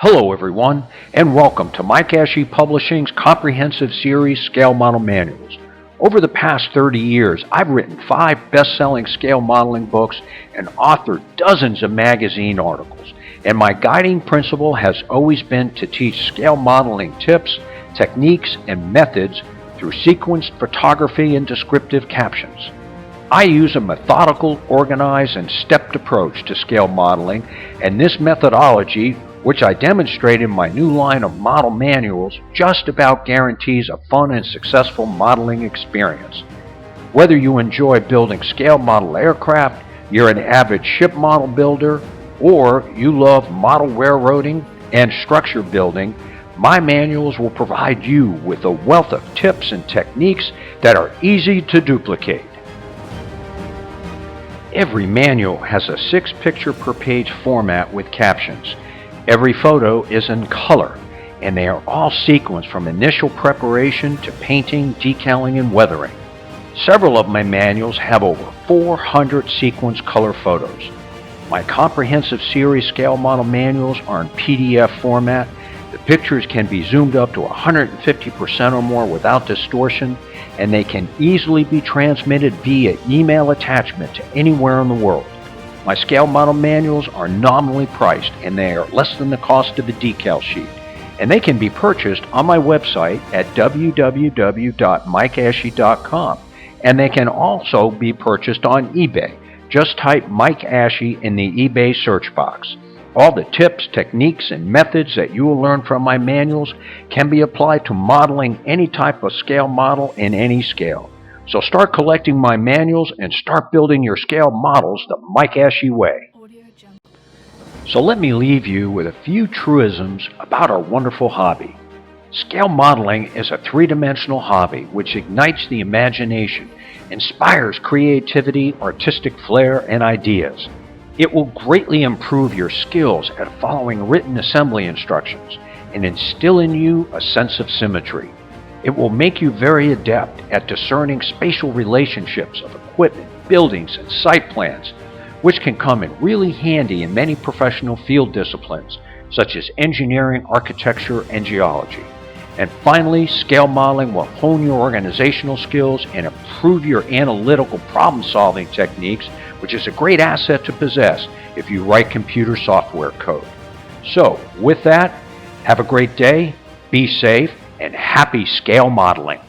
Hello everyone, and welcome to Mike Ashe Publishing's comprehensive series Scale Model Manuals. Over the past 30 years, I've written 5 best-selling scale modeling books and authored dozens of magazine articles, and my guiding principle has always been to teach scale modeling tips, techniques, and methods through sequenced photography and descriptive captions. I use a methodical, organized, and stepped approach to scale modeling, and this methodology, which I demonstrate in my new line of model manuals, just about guarantees a fun and successful modeling experience. Whether you enjoy building scale model aircraft, you're an avid ship model builder, or you love model railroading and structure building, my manuals will provide you with a wealth of tips and techniques that are easy to duplicate. Every manual has a 6-picture per page format with captions. Every photo is in color, and they are all sequenced from initial preparation to painting, decaling, and weathering. Several of my manuals have over 400 sequenced color photos. My comprehensive series scale model manuals are in PDF format. The pictures can be zoomed up to 150% or more without distortion, and they can easily be transmitted via email attachment to anywhere in the world. My scale model manuals are nominally priced, and they are less than the cost of a decal sheet, and they can be purchased on my website at www.mikeashe.com, and they can also be purchased on eBay. Just type Mike Ashe in the eBay search box. All the tips, techniques, and methods that you will learn from my manuals can be applied to modeling any type of scale model in any scale. So start collecting my manuals and start building your scale models the Mike Ashe way. So let me leave you with a few truisms about our wonderful hobby. Scale modeling is a 3-dimensional hobby which ignites the imagination, inspires creativity, artistic flair, and ideas. It will greatly improve your skills at following written assembly instructions and instill in you a sense of symmetry. It will make you very adept at discerning spatial relationships of equipment, buildings, and site plans, which can come in really handy in many professional field disciplines, such as engineering, architecture, and geology. And finally, scale modeling will hone your organizational skills and improve your analytical problem-solving techniques, which is a great asset to possess if you write computer software code. So, with that, have a great day, be safe, and happy scale modeling.